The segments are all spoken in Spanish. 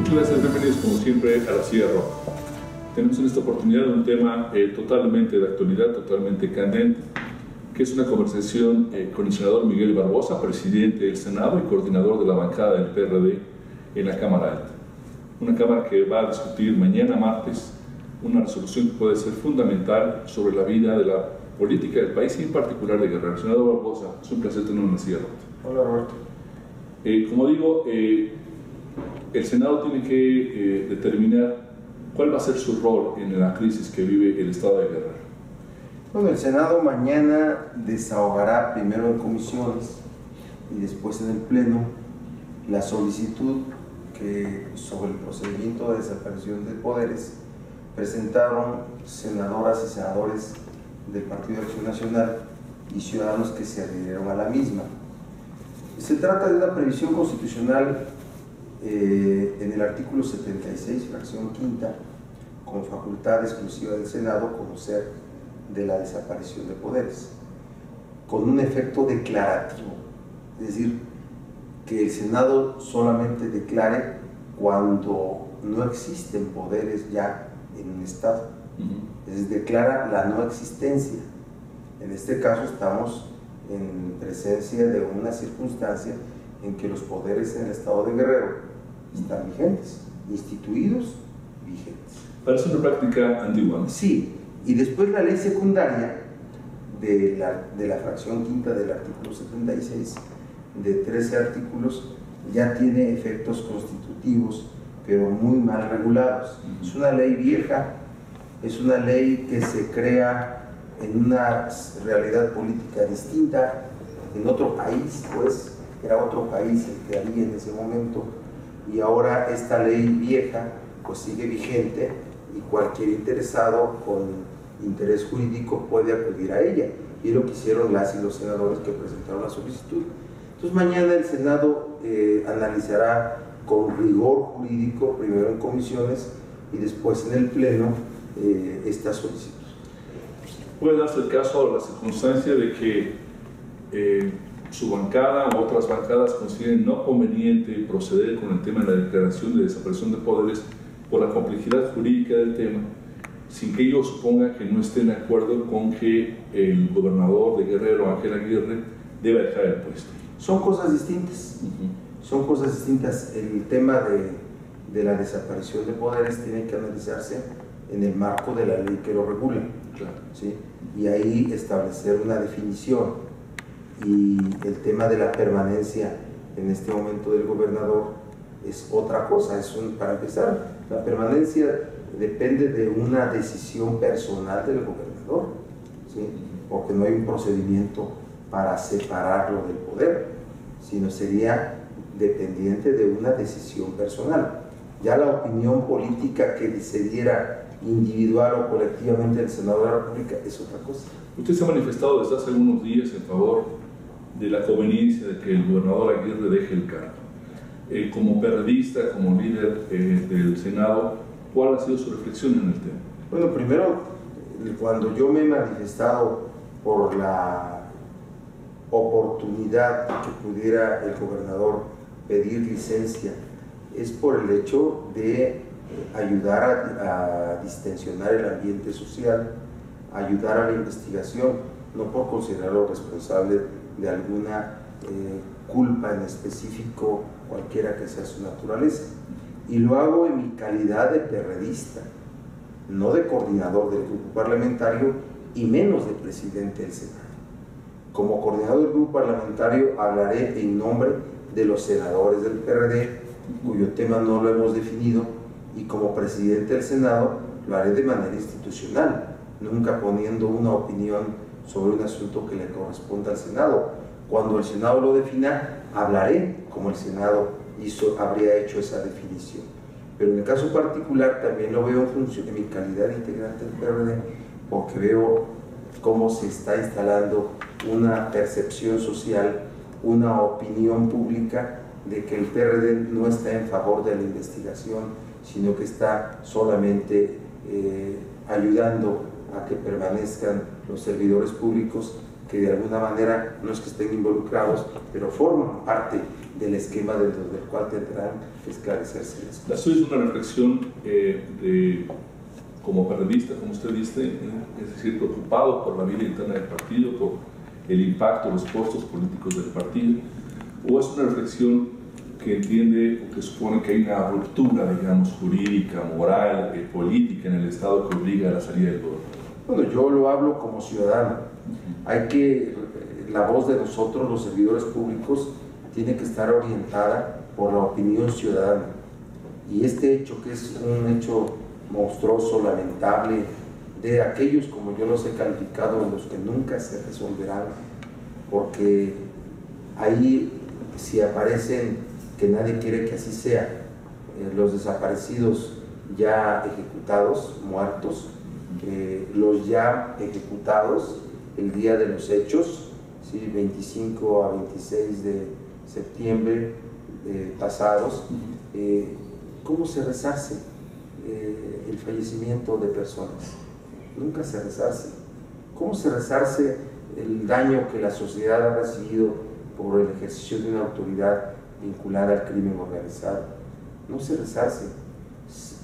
Muchas gracias, bienvenidos como siempre a La Silla Roja. Tenemos en esta oportunidad un tema totalmente de actualidad, totalmente candente, que es una conversación con el senador Miguel Barbosa, presidente del Senado y coordinador de la bancada del PRD en la Cámara Alta. Una Cámara que va a discutir mañana martes una resolución que puede ser fundamental sobre la vida de la política del país y en particular de Guerrero. Senador Barbosa, es un placer tenerlo en La Silla Roja. Hola, Roberto. Como digo, el Senado tiene que determinar cuál va a ser su rol en la crisis que vive el Estado de Guerrero. Bueno, el Senado mañana desahogará primero en comisiones y después en el Pleno la solicitud que sobre el procedimiento de desaparición de poderes presentaron senadoras y senadores del Partido de Acción Nacional y ciudadanos que se adhirieron a la misma. Se trata de una previsión constitucional en el artículo 76, fracción quinta, con facultad exclusiva del Senado conocer de la desaparición de poderes, con un efecto declarativo, es decir, que el Senado solamente declare cuando no existen poderes ya en un Estado, es decir, declara la no existencia. En este caso estamos en presencia de una circunstancia en que los poderes en el Estado de Guerrero están vigentes, instituidos, vigentes. Parece una práctica antigua, ¿no? Sí, y después la ley secundaria de la fracción quinta del artículo 76, de 13 artículos, ya tiene efectos constitutivos, pero muy mal regulados. Es una ley vieja, es una ley que se crea en una realidad política distinta, en otro país, pues, era otro país el que había en ese momento, y ahora esta ley vieja pues sigue vigente y cualquier interesado con interés jurídico puede acudir a ella, y es lo que hicieron las y los senadores que presentaron la solicitud. Entonces mañana el Senado analizará con rigor jurídico, primero en comisiones y después en el Pleno, esta solicitud. Puede darse el caso, la circunstancia de que su bancada u otras bancadas consideren no conveniente proceder con el tema de la declaración de desaparición de poderes por la complejidad jurídica del tema, sin que ello suponga que no estén de acuerdo con que el gobernador de Guerrero, Ángel Aguirre, deba dejar el puesto. Son cosas distintas. Son cosas distintas. El tema de la desaparición de poderes tiene que analizarse en el marco de la ley que lo regula. Claro. ¿Sí? Y ahí establecer una definición. Y el tema de la permanencia en este momento del gobernador es otra cosa. Para empezar, la permanencia depende de una decisión personal del gobernador, ¿sí? Porque no hay un procedimiento para separarlo del poder, sino sería dependiente de una decisión personal. Ya la opinión política que se diera individual o colectivamente del Senado de la República es otra cosa. Usted se ha manifestado desde hace algunos días en favor de la conveniencia de que el gobernador Aguirre deje el cargo. Como perredista, como líder del Senado, ¿cuál ha sido su reflexión en el tema? Bueno, primero, cuando yo me he manifestado por la oportunidad que pudiera el gobernador pedir licencia, es por el hecho de ayudar a distensionar el ambiente social, ayudar a la investigación, no por considerarlo responsable de alguna culpa en específico, cualquiera que sea su naturaleza. Y lo hago en mi calidad de perredista, no de coordinador del grupo parlamentario y menos de presidente del Senado. Como coordinador del grupo parlamentario hablaré en nombre de los senadores del PRD, cuyo tema no lo hemos definido, y como presidente del Senado lo haré de manera institucional, nunca poniendo una opinión sobre un asunto que le corresponda al Senado. Cuando el Senado lo defina, hablaré como el Senado habría hecho esa definición. Pero en el caso particular también lo veo en función de mi calidad de integrante del PRD, porque veo cómo se está instalando una percepción social, una opinión pública de que el PRD no está en favor de la investigación, sino que está solamente ayudando a que permanezcan los servidores públicos que de alguna manera no es que estén involucrados, pero forman parte del esquema del cual tendrán que esclarecerse. La suya es una reflexión como periodista, como usted dice, es decir, preocupado por la vida interna del partido, por el impacto, los costos políticos del partido, o es una reflexión que entiende o que supone que hay una ruptura, digamos, jurídica, moral, política en el Estado que obliga a la salida del gobierno? Bueno, yo lo hablo como ciudadano. Hay que, la voz de nosotros, los servidores públicos, tiene que estar orientada por la opinión ciudadana. Y este hecho, que es un hecho monstruoso, lamentable, de aquellos, como yo los he calificado, los que nunca se resolverán, porque ahí, si aparecen, que nadie quiere que así sea, los desaparecidos ya ejecutados, muertos, los ya ejecutados el día de los hechos, ¿sí? 25 a 26 de septiembre pasados, ¿cómo se resarce el fallecimiento de personas? Nunca se resarce. ¿Cómo se resarce el daño que la sociedad ha recibido por el ejercicio de una autoridad vinculada al crimen organizado? No se resarce.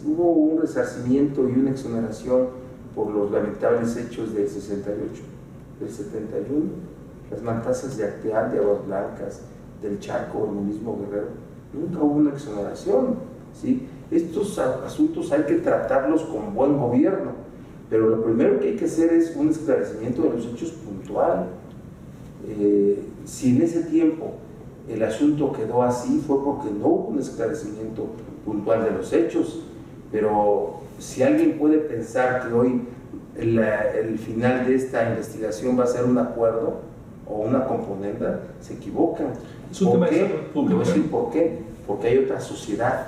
Hubo un resarcimiento y una exoneración por los lamentables hechos del 68, del 71, las matanzas de Acteal, de Aguas Blancas, del Chaco, en el mismo Guerrero. Nunca hubo una exoneración, ¿sí? Estos asuntos hay que tratarlos con buen gobierno, pero lo primero que hay que hacer es un esclarecimiento de los hechos puntual. Si en ese tiempo el asunto quedó así, fue porque no hubo un esclarecimiento puntual de los hechos. Pero si alguien puede pensar que hoy el final de esta investigación va a ser un acuerdo o una componenda, se equivocan. ¿Por qué? Te voy a decir por qué. Porque hay otra sociedad,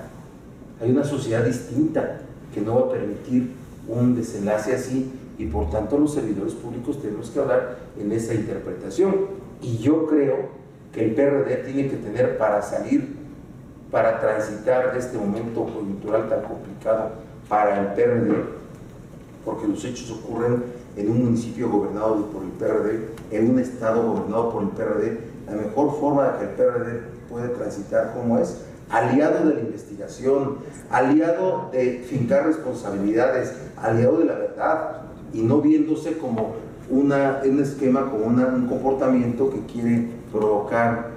hay una sociedad distinta que no va a permitir un desenlace así, y por tanto los servidores públicos tenemos que hablar en esa interpretación. Y yo creo que el PRD tiene que tener, para salir, para transitar de este momento coyuntural tan complicado para el PRD, porque los hechos ocurren en un municipio gobernado por el PRD, en un estado gobernado por el PRD, la mejor forma de que el PRD puede transitar, como es, aliado de la investigación, aliado de fincar responsabilidades, aliado de la verdad, y no viéndose como un esquema, como un comportamiento que quiere provocar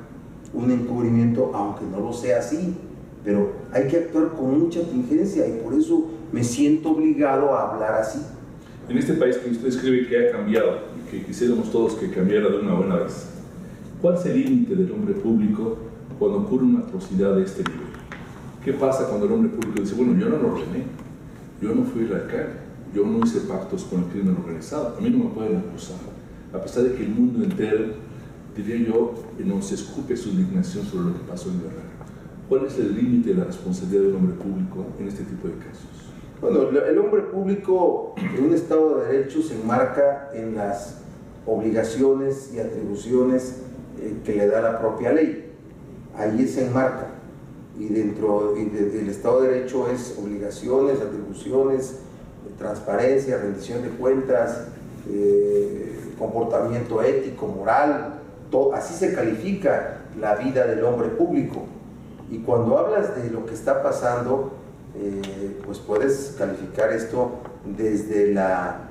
un encubrimiento, aunque no lo sea así. Pero hay que actuar con mucha tingencia, y por eso me siento obligado a hablar así. En este país que usted escribe que ha cambiado y que quisiéramos todos que cambiara de una buena vez, ¿cuál es el límite del hombre público cuando ocurre una atrocidad de este nivel? ¿Qué pasa cuando el hombre público dice, bueno, yo no lo ordené, yo no fui el alcalde, yo no hice pactos con el crimen organizado, a mí no me pueden acusar? A pesar de que el mundo entero, diría yo, nos escupe su indignación sobre lo que pasó en Guerrero. ¿Cuál es el límite de la responsabilidad del hombre público en este tipo de casos? Bueno, el hombre público en un Estado de Derecho se enmarca en las obligaciones y atribuciones que le da la propia ley. Ahí se enmarca. Y dentro del Estado de Derecho es obligaciones, atribuciones, transparencia, rendición de cuentas, comportamiento ético, moral, todo, así se califica la vida del hombre público. Y cuando hablas de lo que está pasando, pues puedes calificar esto desde la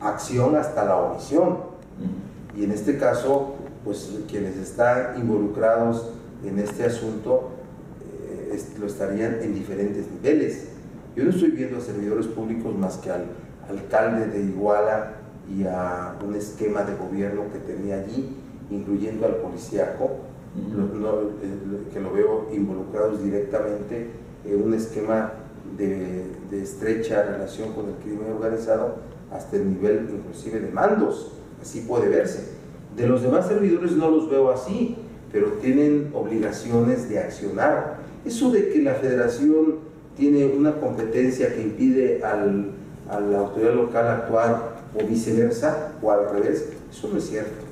acción hasta la omisión. Y en este caso, pues quienes están involucrados en este asunto lo estarían en diferentes niveles. Yo no estoy viendo a servidores públicos más que al alcalde de Iguala y a un esquema de gobierno que tenía allí, incluyendo al policíaco, que lo veo involucrados directamente en un esquema de estrecha relación con el crimen organizado, hasta el nivel inclusive de mandos. Así puede verse. De los demás servidores no los veo así, pero tienen obligaciones de accionar. Eso de que la federación tiene una competencia que impide a la autoridad local actuar, o viceversa, o al revés, eso no es cierto.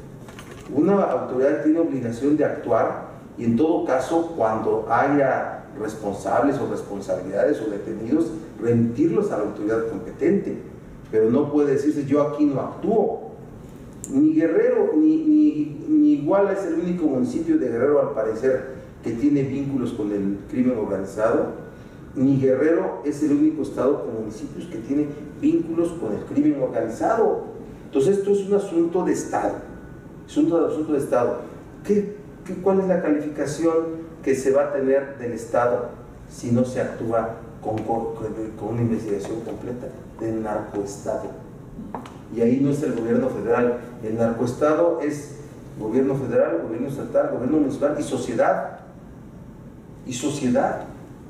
Una autoridad tiene obligación de actuar, y en todo caso, cuando haya responsables o responsabilidades o detenidos, remitirlos a la autoridad competente. Pero no puede decirse, yo aquí no actúo. Ni Guerrero, ni Iguala es el único municipio de Guerrero, al parecer, que tiene vínculos con el crimen organizado, ni Guerrero es el único estado con municipios que tiene vínculos con el crimen organizado. Entonces esto es un asunto de Estado, es un asunto de Estado. ¿Cuál es la calificación que se va a tener del Estado si no se actúa con una investigación completa? Del narcoestado. Y ahí no es el gobierno federal, el narcoestado es gobierno federal, gobierno estatal, gobierno municipal y sociedad.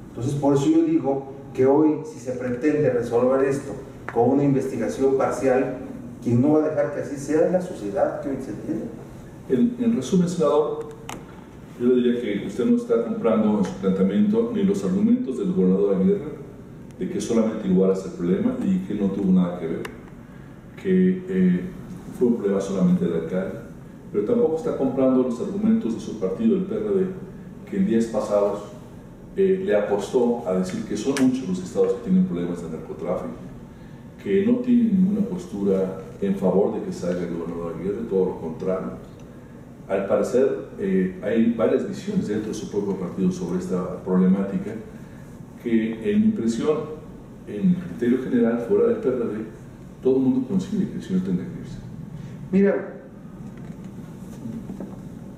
Entonces por eso yo digo que hoy, si se pretende resolver esto con una investigación parcial, quien no va a dejar que así sea es la sociedad que hoy se tiene. En resumen, senador, yo le diría que usted no está comprando en su planteamiento ni los argumentos del gobernador Aguirre de que solamente igual es el problema y que no tuvo nada que ver, que fue un problema solamente del alcalde, pero tampoco está comprando los argumentos de su partido, el PRD, que en días pasados le apostó a decir que son muchos los estados que tienen problemas de narcotráfico, que no tienen ninguna postura en favor de que salga el gobernador Aguirre, todo lo contrario. Al parecer hay varias visiones dentro de su propio partido sobre esta problemática que en mi impresión, en el criterio general, fuera del PRD, todo el mundo coincide que el señor tendrá que irse. Mira,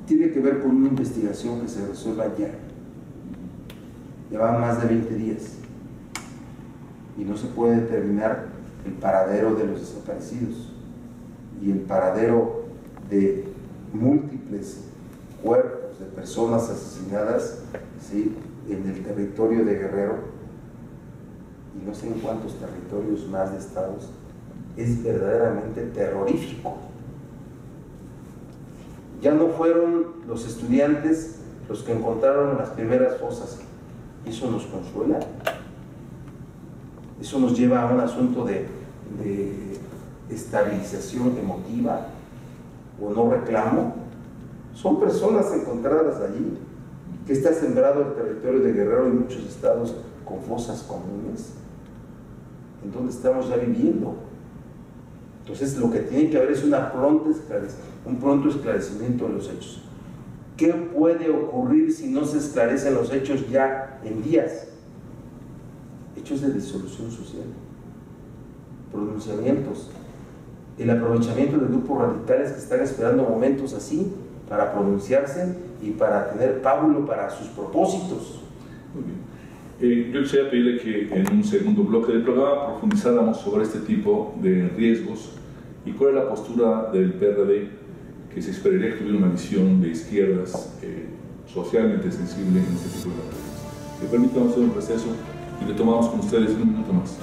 tiene que ver con una investigación que se resuelva ya. Llevan más de 20 días y no se puede determinar el paradero de los desaparecidos y el paradero de múltiples cuerpos de personas asesinadas, ¿sí?, en el territorio de Guerrero y no sé en cuántos territorios más de estados. Es verdaderamente terrorífico. Ya no fueron los estudiantes los que encontraron las primeras fosas. ¿Eso nos consuela? ¿Eso nos lleva a un asunto de estabilización emotiva o no reclamo? Son personas encontradas allí, que está sembrado el territorio de Guerrero y muchos estados con fosas comunes, en donde estamos ya viviendo. Entonces lo que tiene que haber es un pronto esclarecimiento de los hechos. ¿Qué puede ocurrir si no se esclarecen los hechos ya en días? Hechos de disolución social, pronunciamientos, el aprovechamiento de grupos radicales que están esperando momentos así para pronunciarse y para tener pábulo para sus propósitos. Muy bien. Yo quisiera pedirle que en un segundo bloque del programa profundizáramos sobre este tipo de riesgos y cuál es la postura del PRD, que se esperaría que tuviera una visión de izquierdas socialmente sensible en este tipo de materias. Que permitamos hacer un receso y retomamos con ustedes en un minuto más.